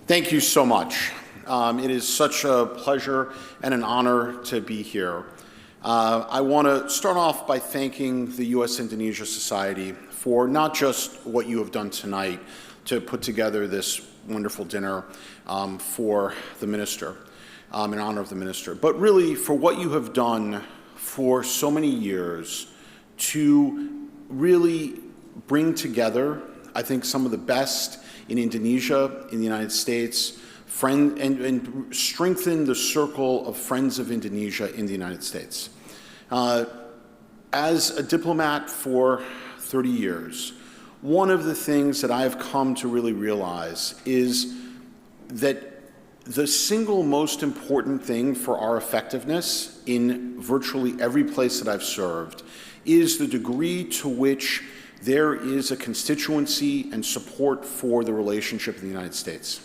Thank you so much. It is such a pleasure and an honor to be here. I want to start off by thanking the U.S.-Indonesia Society for not just what you have done tonight to put together this wonderful dinner for the minister, in honor of the minister, but really for what you have done for so many years to really bring together, I think, some of the best in Indonesia, in the United States, and strengthen the circle of friends of Indonesia in the United States. As a diplomat for 30 years, one of the things that I have come to really realize is that the single most important thing for our effectiveness in virtually every place that I've served is the degree to which there is a constituency and support for the relationship in the United States.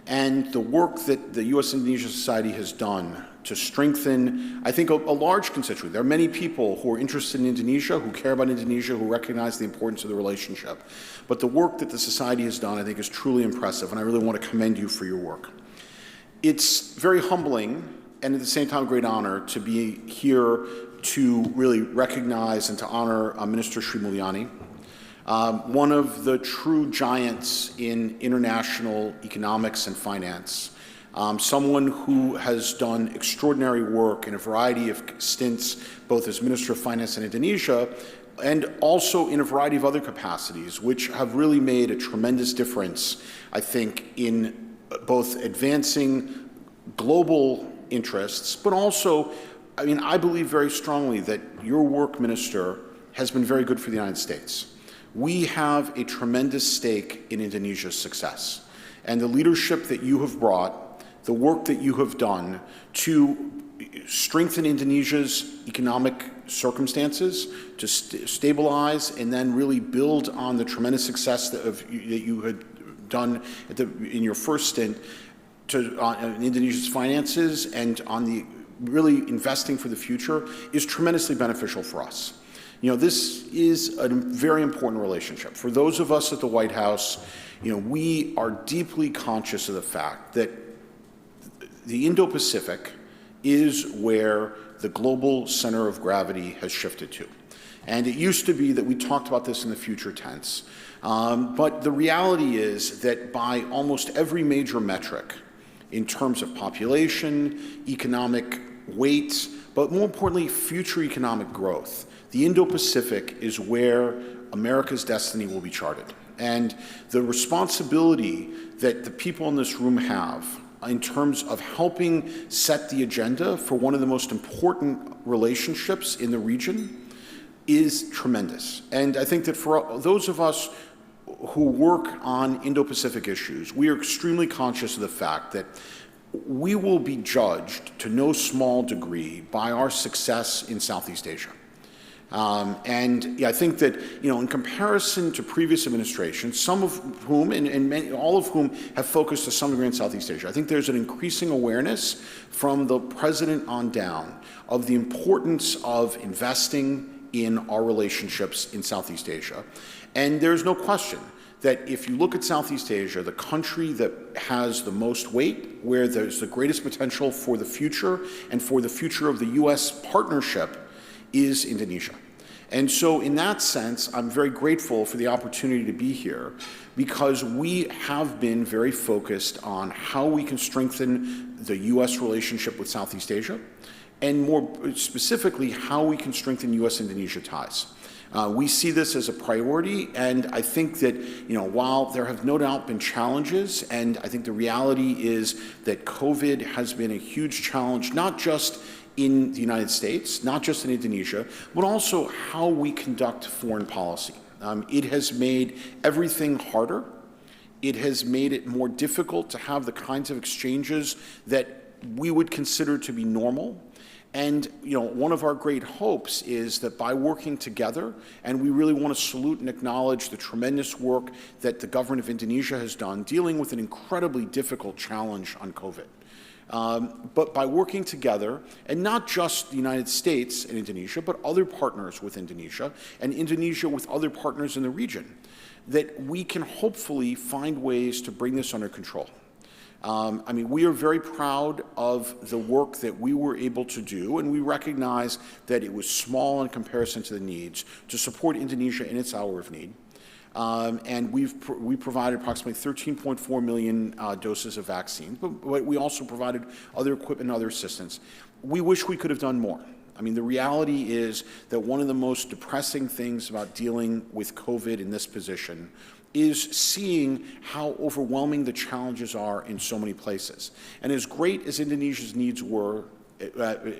And the work that the U.S.-Indonesia Society has done to strengthen, I think, a large constituency. There are many people who are interested in Indonesia, who care about Indonesia, who recognize the importance of the relationship. But the work that the Society has done, I think, is truly impressive, and I really want to commend you for your work. It's very humbling and at the same time a great honor to be here to really recognize and to honor Minister Sri Mulyani, one of the true giants in international economics and finance, someone who has done extraordinary work in a variety of stints, both as Minister of Finance in Indonesia and also in a variety of other capacities, which have really made a tremendous difference, I think, in both advancing global interests, but also, I believe very strongly that your work, Minister, has been very good for the United States. We have a tremendous stake in Indonesia's success, and the leadership that you have brought, the work that you have done to strengthen Indonesia's economic circumstances, to stabilize and then really build on the tremendous success that you had done in your first stint on Indonesia's finances and on the really investing for the future is tremendously beneficial for us. This is a very important relationship. For those of us at the White House, we are deeply conscious of the fact that the Indo-Pacific is where the global center of gravity has shifted to. And it used to be that we talked about this in the future tense. But the reality is that by almost every major metric, in terms of population, economic weight, but more importantly, future economic growth, the Indo-Pacific is where America's destiny will be charted. And the responsibility that the people in this room have in terms of helping set the agenda for one of the most important relationships in the region is tremendous. And I think that for those of us who work on Indo-Pacific issues, we are extremely conscious of the fact that we will be judged to no small degree by our success in Southeast Asia. And I think that, in comparison to previous administrations, some of whom, and all of whom have focused to some degree in Southeast Asia, I think there's an increasing awareness from the president on down of the importance of investing in our relationships in Southeast Asia. And there's no question that if you look at Southeast Asia, the country that has the most weight, where there's the greatest potential for the future and for the future of the U.S. partnership, is Indonesia. And so in that sense, I'm very grateful for the opportunity to be here because we have been very focused on how we can strengthen the U.S. relationship with Southeast Asia, and more specifically, how we can strengthen U.S.-Indonesia ties. We see this as a priority, and I think that, while there have no doubt been challenges, and I think the reality is that COVID has been a huge challenge, not just in the United States, not just in Indonesia, but also how we conduct foreign policy. It has made everything harder. It has made it more difficult to have the kinds of exchanges that we would consider to be normal. And one of our great hopes is that by working together, and we really want to salute and acknowledge the tremendous work that the government of Indonesia has done dealing with an incredibly difficult challenge on COVID. But by working together, and not just the United States and Indonesia, but other partners with Indonesia, and Indonesia with other partners in the region, that we can hopefully find ways to bring this under control. I mean, we are very proud of the work that we were able to do, and we recognize that it was small in comparison to the needs to support Indonesia in its hour of need. And we provided approximately 13.4 million doses of vaccine, but we also provided other equipment and other assistance. We wish we could have done more. I mean, the reality is that one of the most depressing things about dealing with COVID in this position is seeing how overwhelming the challenges are in so many places. And as great as Indonesia's needs were,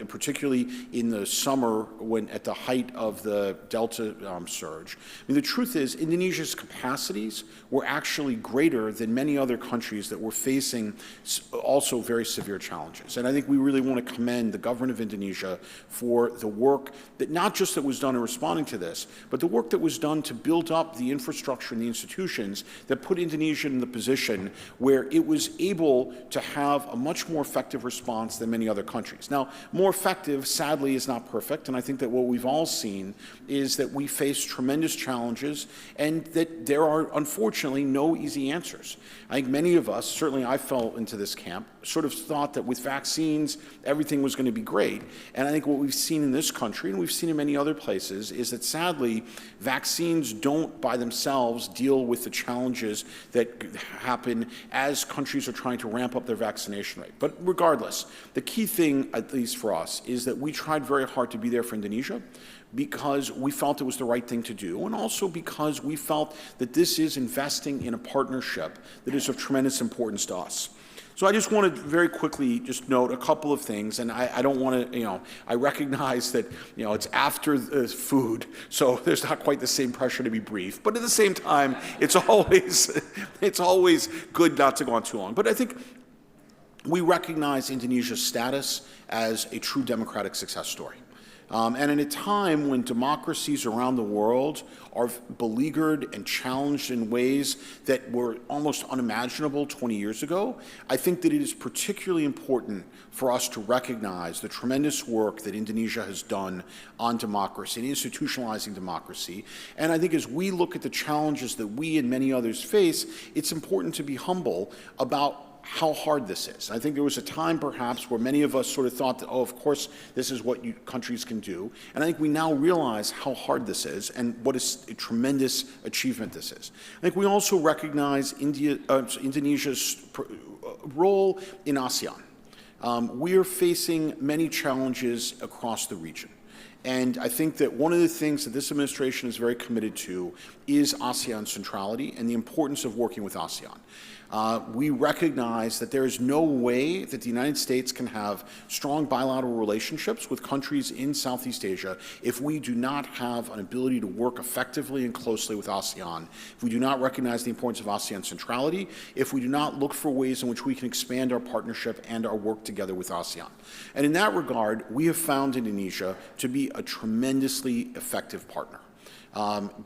particularly in the summer when at the height of the Delta surge. I mean, the truth is Indonesia's capacities were actually greater than many other countries that were facing also very severe challenges. And I think we really want to commend the government of Indonesia for the work that not just that was done in responding to this, but the work that was done to build up the infrastructure and the institutions that put Indonesia in the position where it was able to have a much more effective response than many other countries. Now, more effective, sadly, is not perfect, and I think that what we've all seen is that we face tremendous challenges and that there are, unfortunately, no easy answers. I think many of us, certainly I fell into this camp, sort of thought that with vaccines, everything was going to be great. And I think what we've seen in this country, and we've seen in many other places, is that sadly, vaccines don't by themselves deal with the challenges that happen as countries are trying to ramp up their vaccination rate. But regardless, the key thing, at least for us, is that we tried very hard to be there for Indonesia because we felt it was the right thing to do, and also because we felt that this is investing in a partnership that is of tremendous importance to us. So I just want to very quickly just note a couple of things, and I don't want to, I recognize that, it's after the food, so there's not quite the same pressure to be brief, but at the same time, it's always good not to go on too long. But I think we recognize Indonesia's status as a true democratic success story. And in a time when democracies around the world are beleaguered and challenged in ways that were almost unimaginable 20 years ago, I think that it is particularly important for us to recognize the tremendous work that Indonesia has done on democracy and institutionalizing democracy. And I think as we look at the challenges that we and many others face, it's important to be humble about how hard this is. I think there was a time perhaps where many of us sort of thought that, oh, of course, this is what countries can do. And I think we now realize how hard this is and what a tremendous achievement this is. I think we also recognize Indonesia's role in ASEAN. We are facing many challenges across the region. And I think that one of the things that this administration is very committed to is ASEAN centrality and the importance of working with ASEAN. We recognize that there is no way that the United States can have strong bilateral relationships with countries in Southeast Asia if we do not have an ability to work effectively and closely with ASEAN, if we do not recognize the importance of ASEAN centrality, if we do not look for ways in which we can expand our partnership and our work together with ASEAN. And in that regard, we have found Indonesia to be a tremendously effective partner.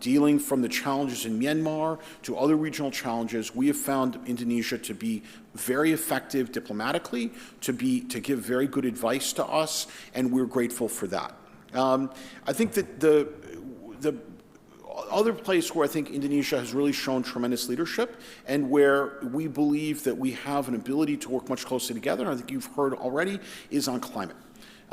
Dealing from the challenges in Myanmar to other regional challenges, we have found Indonesia to be very effective diplomatically, to give very good advice to us, and we're grateful for that. I think that the other place where I think Indonesia has really shown tremendous leadership and where we believe that we have an ability to work much closely together, and I think you've heard already, is on climate.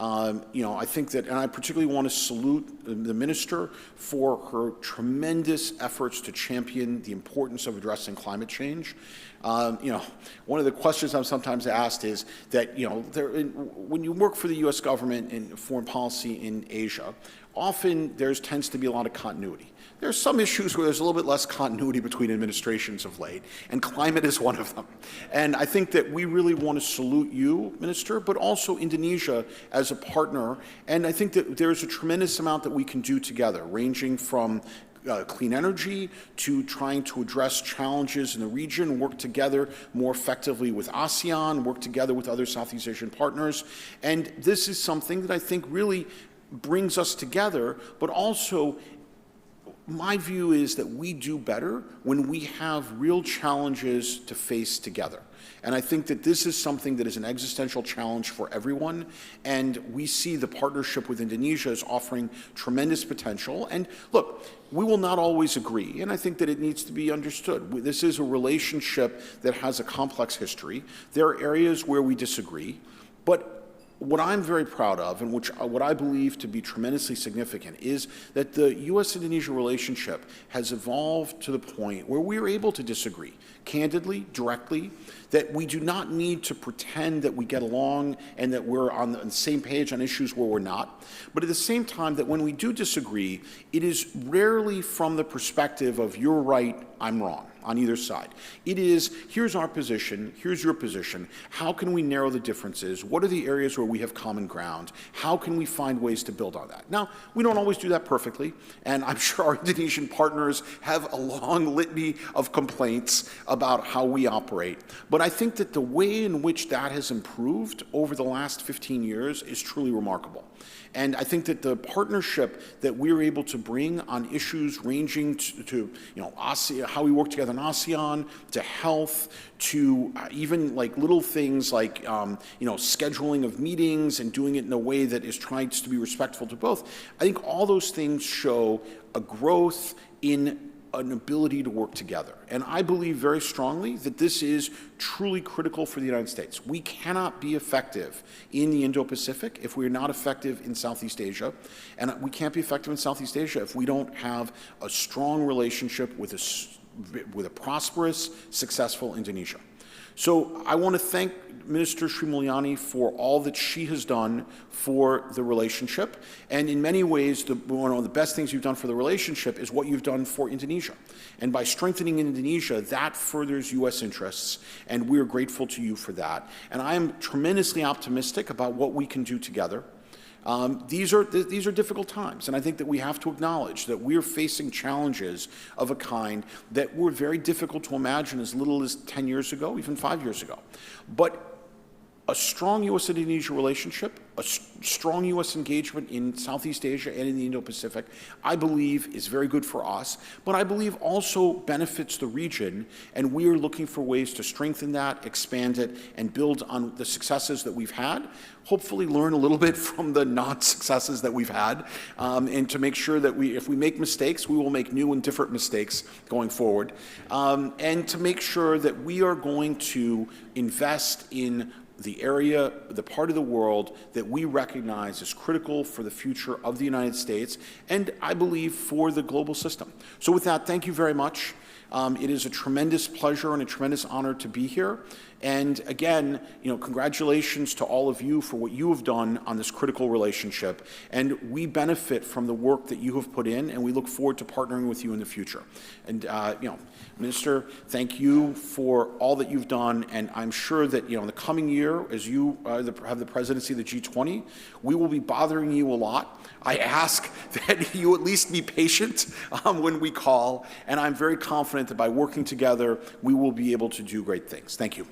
I think that, and I particularly want to salute the minister for her tremendous efforts to champion the importance of addressing climate change. One of the questions I'm sometimes asked is that, when you work for the U.S. government in foreign policy in Asia, often there tends to be a lot of continuity. There are some issues where there's a little bit less continuity between administrations of late, and climate is one of them. And I think that we really want to salute you, Minister, but also Indonesia as a partner. And I think that there's a tremendous amount that we can do together, ranging from clean energy to trying to address challenges in the region, work together more effectively with ASEAN, work together with other Southeast Asian partners. And this is something that I think really brings us together, but also my view is that we do better when we have real challenges to face together. And I think that this is something that is an existential challenge for everyone, and we see the partnership with Indonesia as offering tremendous potential. And look, we will not always agree, and I think that it needs to be understood. This is a relationship that has a complex history. There are areas where we disagree, but what I'm very proud of, and what I believe to be tremendously significant, is that the U.S.-Indonesia relationship has evolved to the point where we are able to disagree candidly, directly, that we do not need to pretend that we get along and that we're on the same page on issues where we're not. But at the same time, that when we do disagree, it is rarely from the perspective of you're right, I'm wrong, on either side. It is, here's our position, here's your position, how can we narrow the differences, what are the areas where we have common ground, how can we find ways to build on that? Now, we don't always do that perfectly, and I'm sure our Indonesian partners have a long litany of complaints about how we operate. But I think that the way in which that has improved over the last 15 years is truly remarkable. And I think that the partnership that we're able to bring on issues ranging to ASEAN, how we work together in ASEAN, to health, to even like little things like scheduling of meetings and doing it in a way that is trying to be respectful to both. I think all those things show a growth in an ability to work together. And I believe very strongly that this is truly critical for the United States. We cannot be effective in the Indo-Pacific if we're not effective in Southeast Asia. And we can't be effective in Southeast Asia if we don't have a strong relationship with a prosperous, successful Indonesia. So I want to thank Minister Sri Mulyani for all that she has done for the relationship. And in many ways, one of the best things you've done for the relationship is what you've done for Indonesia. And by strengthening Indonesia, that furthers U.S. interests, and we're grateful to you for that. And I am tremendously optimistic about what we can do together. These are difficult times, and I think that we have to acknowledge that we're facing challenges of a kind that were very difficult to imagine as little as 10 years ago, even 5 years ago. But a strong U.S.-Indonesia relationship, a strong U.S. engagement in Southeast Asia and in the Indo-Pacific, I believe is very good for us, but I believe also benefits the region, and we are looking for ways to strengthen that, expand it, and build on the successes that we've had, hopefully learn a little bit from the non-successes that we've had, and to make sure that if we make mistakes, we will make new and different mistakes going forward, and to make sure that we are going to invest in the area, the part of the world that we recognize as critical for the future of the United States, and I believe for the global system. So with that, thank you very much. It is a tremendous pleasure and a tremendous honor to be here. And again, congratulations to all of you for what you have done on this critical relationship. And we benefit from the work that you have put in, and we look forward to partnering with you in the future. And, Minister, thank you for all that you've done. And I'm sure that, in the coming year, as you have the presidency of the G20, we will be bothering you a lot. I ask that you at least be patient when we call. And I'm very confident that by working together, we will be able to do great things. Thank you.